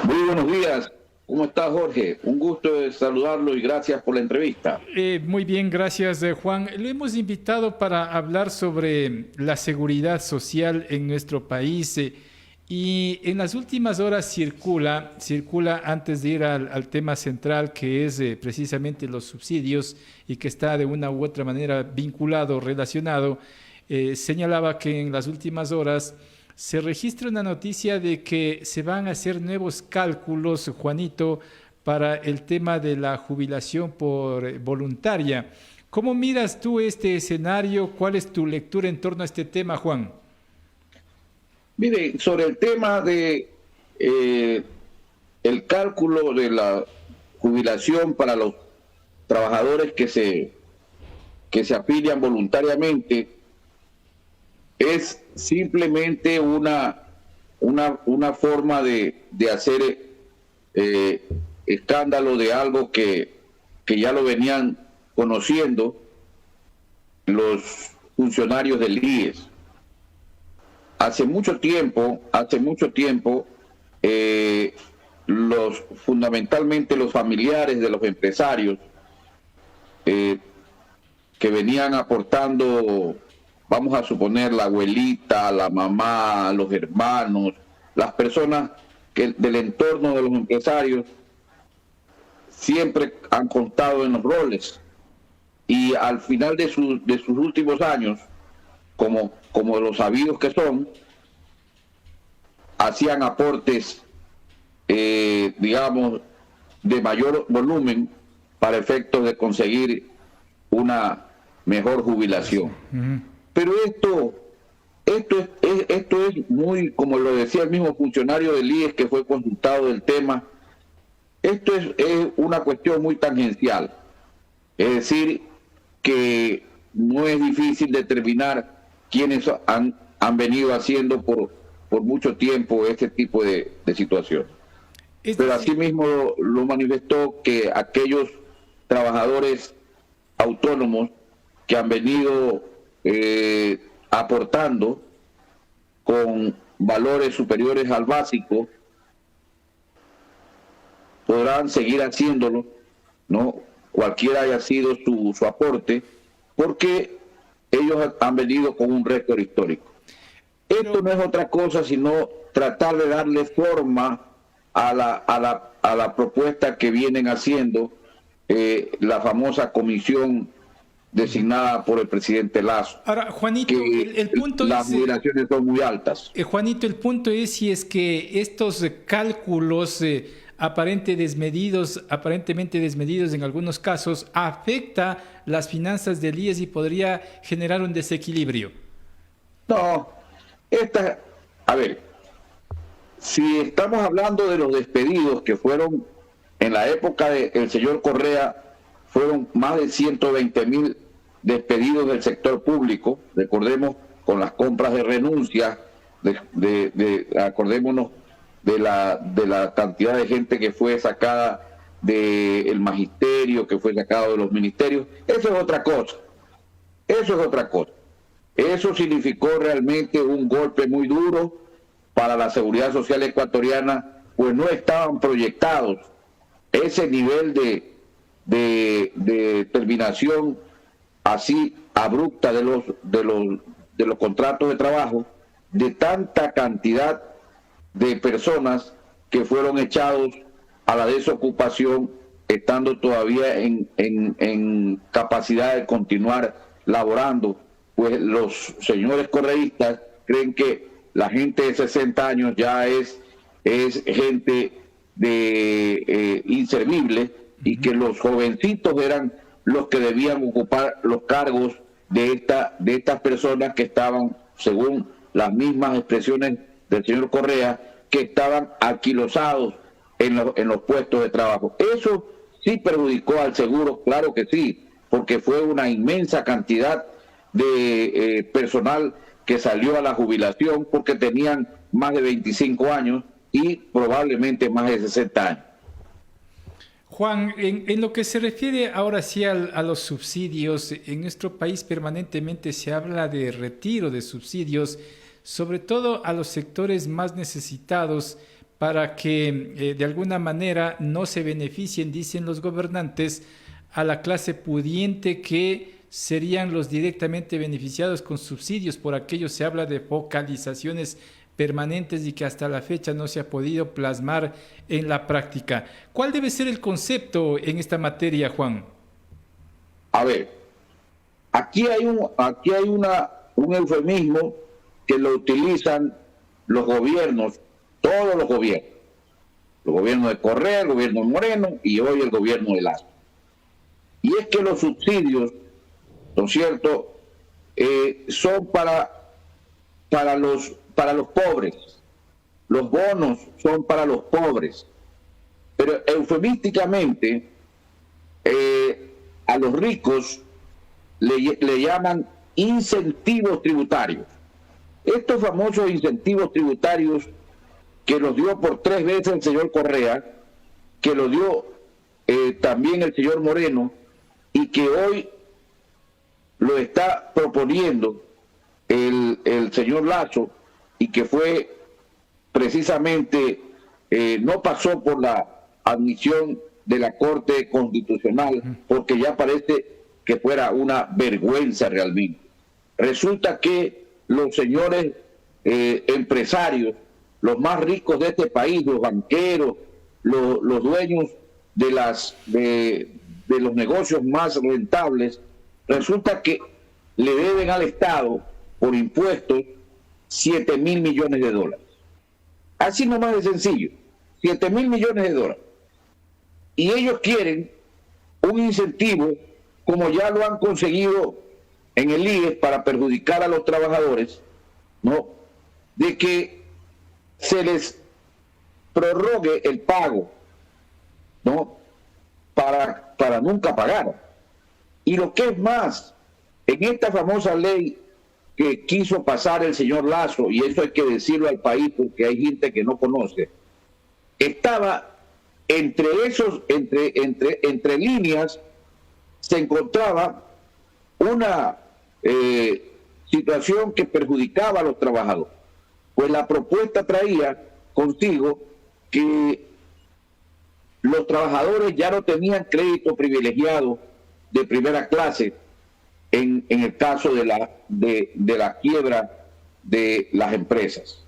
Muy buenos días. ¿Cómo está, Jorge? Un gusto de saludarlo y gracias por la entrevista. Muy bien, gracias, Juan. Lo hemos invitado para hablar sobre la seguridad social en nuestro país. Y en las últimas horas circula antes de ir al tema central, que es precisamente los subsidios y que está de una u otra manera vinculado, relacionado. Señalaba que en las últimas horas se registra una noticia de que se van a hacer nuevos cálculos, Juanito, para el tema de la jubilación por voluntaria. ¿Cómo miras tú este escenario? ¿Cuál es tu lectura en torno a este tema, Juan? Mire, sobre el tema de el cálculo de la jubilación para los trabajadores que se afilian voluntariamente, es simplemente una forma de hacer escándalo de algo que ya lo venían conociendo los funcionarios del IES. Hace mucho tiempo, fundamentalmente los familiares de los empresarios que venían aportando, vamos a suponer, la abuelita, la mamá, los hermanos, las personas del entorno de los empresarios, siempre han contado en los roles. Y al final de sus últimos años, como los sabidos que son, hacían aportes, digamos, de mayor volumen para efectos de conseguir una mejor jubilación. Pero esto es muy, como lo decía el mismo funcionario del IES que fue consultado del tema, esto es una cuestión muy tangencial. Es decir, que no es difícil determinar quiénes han venido haciendo por mucho tiempo este tipo de situación. Pero asimismo lo manifestó que aquellos trabajadores autónomos que han venido aportando con valores superiores al básico podrán seguir haciéndolo, ¿no? Cualquiera haya sido su aporte, porque ellos han venido con un récord histórico. Esto no es otra cosa sino tratar de darle forma a la propuesta que vienen haciendo la famosa comisión designada por el presidente Lasso. Ahora, Juanito, que el punto las jubilaciones son muy altas. Juanito, el punto es si es que estos cálculos aparentemente desmedidos en algunos casos, afecta las finanzas del IES y podría generar un desequilibrio. No, a ver, si estamos hablando de los despedidos que fueron en la época del señor Correa, fueron más de 120.000 despedidos del sector público, recordemos, con las compras de renuncia, acordémonos de la cantidad de gente que fue sacada del magisterio, que fue sacado de los ministerios. Eso es otra cosa. Eso significó realmente un golpe muy duro para la seguridad social ecuatoriana, pues no estaban proyectados ese nivel de terminación así abrupta de los contratos de trabajo, de tanta cantidad de personas que fueron echados a la desocupación, estando todavía en capacidad de continuar laborando. Pues los señores correístas creen que la gente de 60 años ya es gente inservible, y que los jovencitos eran los que debían ocupar los cargos de estas personas que estaban, según las mismas expresiones del señor Correa, que estaban anquilosados en los puestos de trabajo. Eso sí perjudicó al seguro, claro que sí, porque fue una inmensa cantidad de personal que salió a la jubilación porque tenían más de 25 años y probablemente más de 60 años. Juan, en lo que se refiere ahora sí a los subsidios, en nuestro país permanentemente se habla de retiro de subsidios, sobre todo a los sectores más necesitados, para que de alguna manera no se beneficien, dicen los gobernantes, a la clase pudiente, que serían los directamente beneficiados con subsidios. Por aquello se habla de focalizaciones permanentes y que hasta la fecha no se ha podido plasmar en la práctica. ¿Cuál debe ser el concepto en esta materia, Juan? A ver, aquí hay un eufemismo que lo utilizan los gobiernos, todos los gobiernos. El gobierno de Correa, el gobierno de Moreno y hoy el gobierno de Lazo. Y es que los subsidios, ¿no es cierto?, son para los pobres. Los bonos son para los pobres. Pero eufemísticamente a los ricos le llaman incentivos tributarios. Estos famosos incentivos tributarios que los dio por 3 veces el señor Correa, que lo dio también el señor Moreno, y que hoy lo está proponiendo el señor Lazo, y que fue precisamente, no pasó por la admisión de la Corte Constitucional, porque ya parece que fuera una vergüenza realmente. Resulta que los señores empresarios, los más ricos de este país, los banqueros, los dueños de los negocios más rentables, resulta que le deben al Estado por impuestos 7.000 millones de dólares. Así nomás de sencillo, 7.000 millones de dólares. Y ellos quieren un incentivo, como ya lo han conseguido en el IES para perjudicar a los trabajadores, ¿no?, de que se les prorrogue el pago, ¿no?, para nunca pagar. Y lo que es más, en esta famosa ley que quiso pasar el señor Lazo, y eso hay que decirlo al país porque hay gente que no conoce, estaba entre líneas, se encontraba una situación que perjudicaba a los trabajadores. Pues la propuesta traía consigo que los trabajadores ya no tenían crédito privilegiado de primera clase en el caso de la quiebra de las empresas.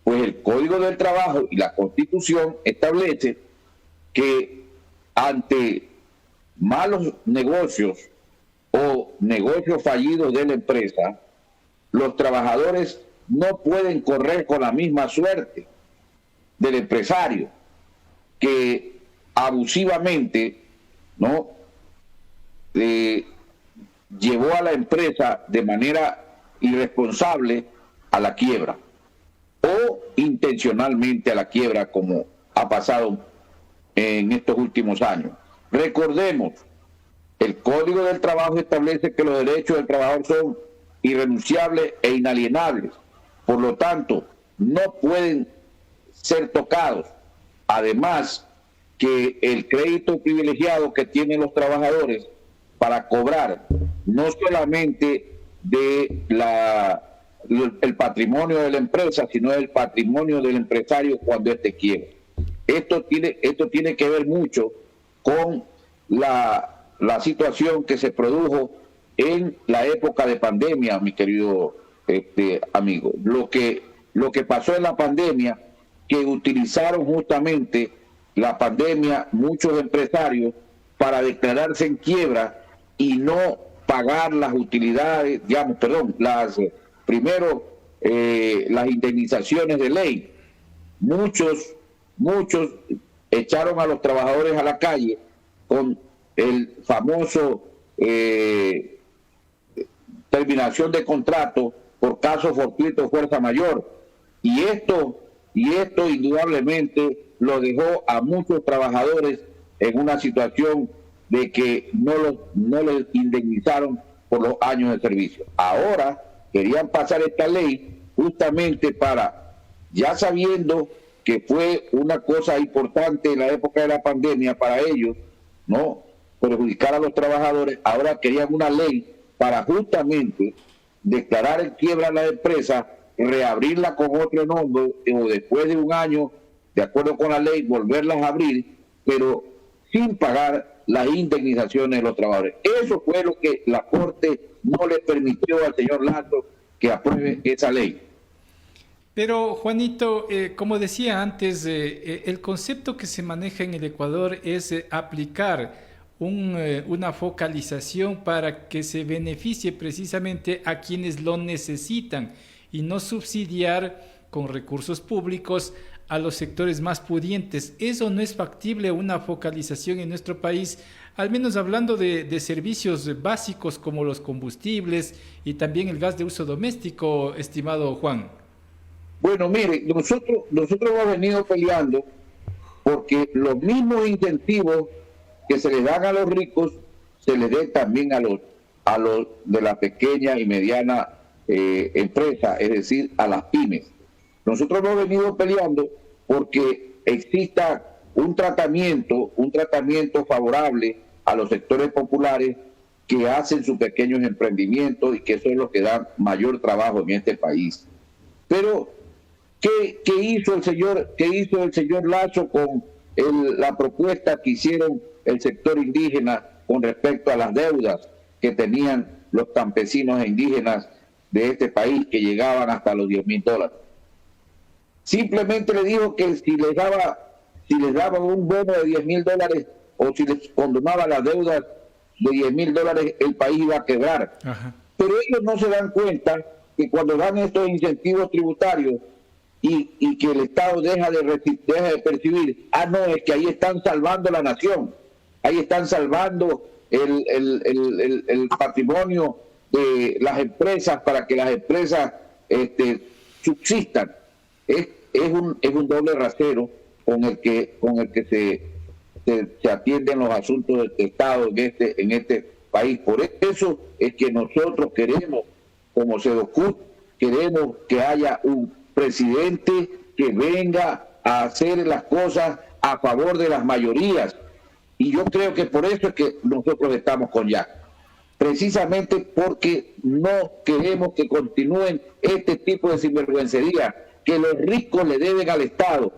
Pues el Código del Trabajo y la Constitución establece que ante malos negocios o negocios fallidos de la empresa, los trabajadores no pueden correr con la misma suerte del empresario que abusivamente, ¿no?, llevó a la empresa de manera irresponsable a la quiebra o intencionalmente a la quiebra, como ha pasado en estos últimos años. Recordemos, el Código del Trabajo establece que los derechos del trabajador son irrenunciables e inalienables, por lo tanto, no pueden ser tocados. Además, que el crédito privilegiado que tienen los trabajadores para cobrar no solamente el patrimonio de la empresa, sino el patrimonio del empresario cuando éste quiebra. Esto tiene que ver mucho con la situación que se produjo en la época de pandemia, mi querido amigo. Lo que pasó en la pandemia, que utilizaron justamente la pandemia muchos empresarios para declararse en quiebra y no pagar las utilidades, las indemnizaciones de ley. Muchos echaron a los trabajadores a la calle con el famoso terminación de contrato por caso fortuito fuerza mayor, y esto indudablemente lo dejó a muchos trabajadores en una situación de que no les indemnizaron por los años de servicio. Ahora querían pasar esta ley justamente para, ya sabiendo que fue una cosa importante en la época de la pandemia para ellos, ¿no?, perjudicar a los trabajadores. Ahora querían una ley para justamente declarar en quiebra a la empresa reabrirla con otro nombre o después de un año, de acuerdo con la ley, volverlas a abrir, pero sin pagar las indemnizaciones de los trabajadores. Eso fue lo que la Corte no le permitió al señor Lazo que apruebe esa ley. Pero Juanito, como decía antes, el concepto que se maneja en el Ecuador es aplicar una focalización para que se beneficie precisamente a quienes lo necesitan y no subsidiar con recursos públicos a los sectores más pudientes. ¿Eso no es factible, una focalización en nuestro país, al menos hablando de servicios básicos como los combustibles y también el gas de uso doméstico, estimado Juan? Bueno, mire, nosotros hemos venido peleando porque los mismos incentivos que se les dan a los ricos se les den también a los de la pequeña y mediana empresa, es decir, a las pymes. Nosotros hemos venido peleando porque exista un tratamiento favorable a los sectores populares que hacen sus pequeños emprendimientos y que son los que dan mayor trabajo en este país. Pero ¿qué hizo el señor Lazo con la propuesta que hicieron el sector indígena con respecto a las deudas que tenían los campesinos e indígenas de este país, que llegaban hasta los $10,000? Simplemente le dijo que si les daban un bono de $10,000 o si les condonaba las deudas de $10,000, el país iba a quebrar. Ajá. Pero ellos no se dan cuenta que cuando dan estos incentivos tributarios y que el Estado deja de percibir, no, es que ahí están salvando la nación, ahí están salvando el patrimonio de las empresas para que las empresas subsistan. Es un doble rasero con el que se atienden los asuntos del Estado en este país. Por eso es que nosotros queremos, como SEDOCUT, queremos que haya un presidente que venga a hacer las cosas a favor de las mayorías. Y yo creo que por eso es que nosotros estamos con Jack. Precisamente porque no queremos que continúen este tipo de sinvergüencería, que los ricos le deben al Estado,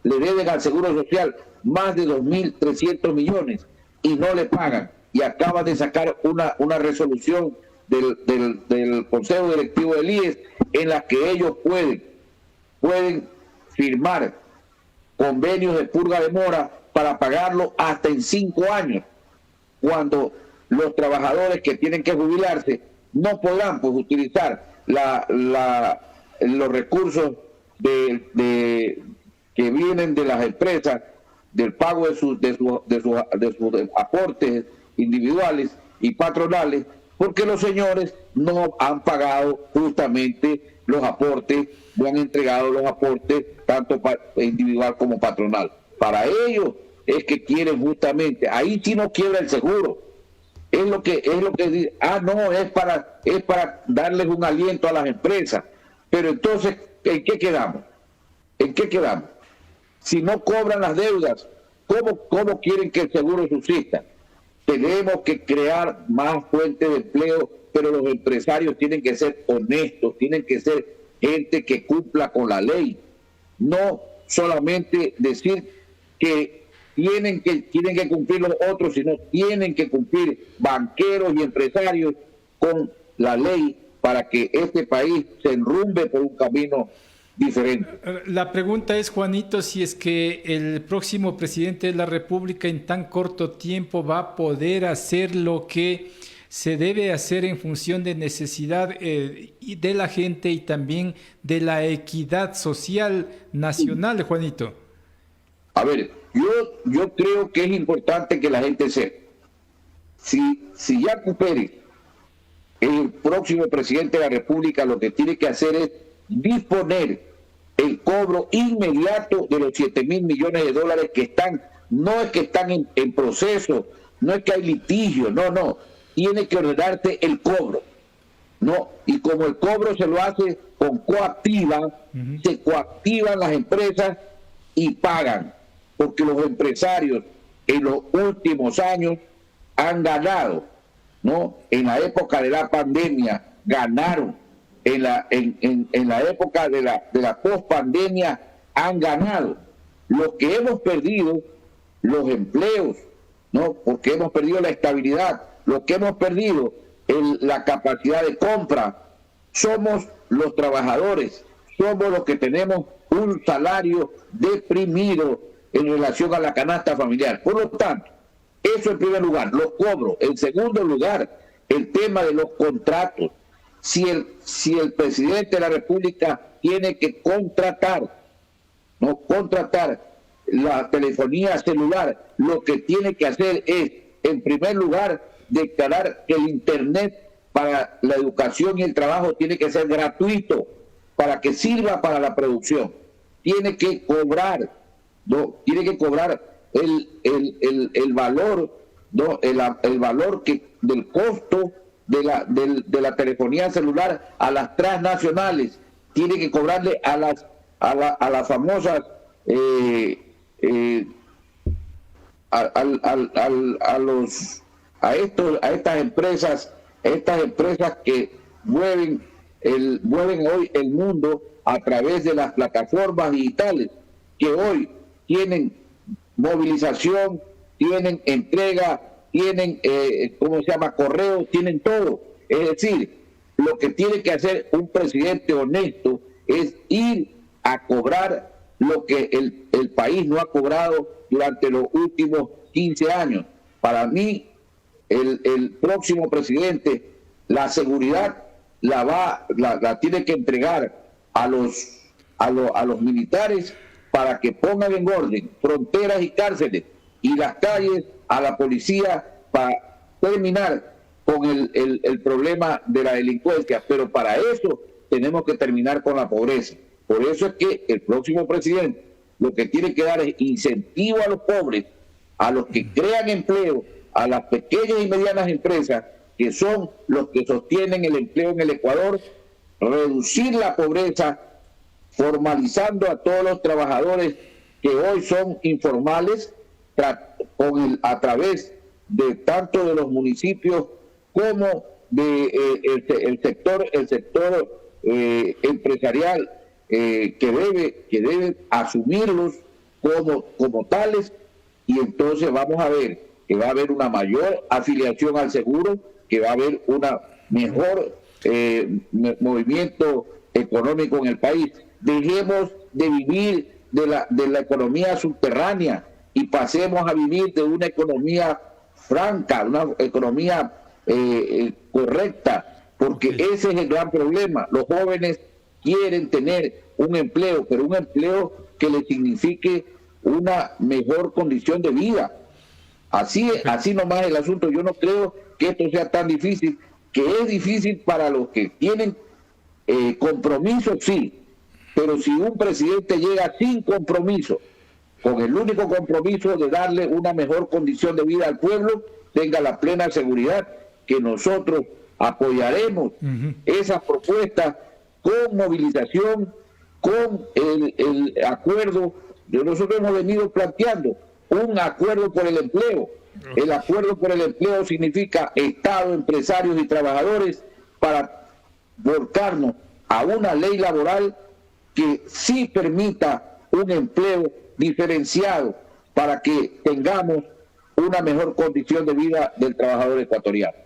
le deben al Seguro Social más de 2.300 millones y no le pagan. Y acaban de sacar una resolución del Consejo Directivo del IES en la que ellos pueden firmar convenios de purga de mora para pagarlo hasta en 5 años, cuando los trabajadores que tienen que jubilarse no podrán pues utilizar los recursos que vienen de las empresas, del pago de sus aportes individuales y patronales, porque los señores no han pagado justamente los aportes, no han entregado los aportes tanto individual como patronal. Para ellos es que quieren justamente, ahí sí no quiebra el seguro. Es lo que dice, no, es para darles un aliento a las empresas. Pero entonces, ¿en qué quedamos? ¿En qué quedamos? Si no cobran las deudas, ¿cómo quieren que el seguro subsista? Tenemos que crear más fuentes de empleo, pero los empresarios tienen que ser honestos, tienen que ser gente que cumpla con la ley. No solamente decir que tienen que cumplir los otros, sino tienen que cumplir banqueros y empresarios con la ley para que este país se enrumbe por un camino diferente. La pregunta es, Juanito, si es que el próximo presidente de la República en tan corto tiempo va a poder hacer lo que se debe hacer en función de necesidad de la gente y también de la equidad social nacional, Juanito. A ver, yo creo que es importante que la gente sepa, si Yacu Pérez es el próximo presidente de la República, lo que tiene que hacer es disponer el cobro inmediato de los $7,000 millones que no es que están en proceso, no es que hay litigio, no, tiene que ordenarse el cobro, ¿no? Y como el cobro se lo hace con coactiva, se coactivan las empresas y pagan, porque los empresarios en los últimos años han ganado, ¿no? En la época de la pandemia ganaron, en la época de la post-pandemia han ganado. Lo que hemos perdido, los empleos, ¿no? Porque hemos perdido la estabilidad, lo que hemos perdido, la capacidad de compra, somos los trabajadores, somos los que tenemos un salario deprimido en relación a la canasta familiar. Por lo tanto, eso en primer lugar, los cobros. En segundo lugar, el tema de los contratos. Si el presidente de la República tiene que contratar la telefonía celular, lo que tiene que hacer es, en primer lugar, declarar que el Internet para la educación y el trabajo tiene que ser gratuito para que sirva para la producción. Tiene que cobrar, ¿no? Tiene que cobrar el valor, ¿no? el valor del costo de la telefonía celular a las transnacionales. Tiene que cobrarle a las famosas a estas empresas que mueven hoy el mundo a través de las plataformas digitales, que hoy tienen movilización, tienen entrega, tienen correo, tienen todo. Es decir, lo que tiene que hacer un presidente honesto es ir a cobrar lo que el país no ha cobrado durante los últimos 15 años. Para mí, el próximo presidente, la seguridad la tiene que entregar a los militares para que pongan en orden fronteras y cárceles, y las calles a la policía para terminar con el problema de la delincuencia. Pero para eso tenemos que terminar con la pobreza. Por eso es que el próximo presidente lo que tiene que dar es incentivo a los pobres, a los que crean empleo, a las pequeñas y medianas empresas, que son los que sostienen el empleo en el Ecuador, reducir la pobreza, formalizando a todos los trabajadores que hoy son informales, a través de tanto de los municipios como el sector empresarial, que debe asumirlos como tales. Y entonces vamos a ver que va a haber una mayor afiliación al seguro, que va a haber una mejor movimiento económico en el país. Dejemos de vivir de la economía subterránea y pasemos a vivir de una economía franca, una economía correcta, porque ese es el gran problema. Los jóvenes quieren tener un empleo, pero un empleo que les signifique una mejor condición de vida. Así nomás el asunto. Yo no creo que esto sea tan difícil, que es difícil para los que tienen compromiso, sí, pero si un presidente llega sin compromiso, con el único compromiso de darle una mejor condición de vida al pueblo, tenga la plena seguridad que nosotros apoyaremos esas propuestas con movilización, con el acuerdo. Nosotros hemos venido planteando un acuerdo por el empleo. El acuerdo por el empleo significa Estado, empresarios y trabajadores, para volcarnos a una ley laboral que sí permita un empleo diferenciado para que tengamos una mejor condición de vida del trabajador ecuatoriano.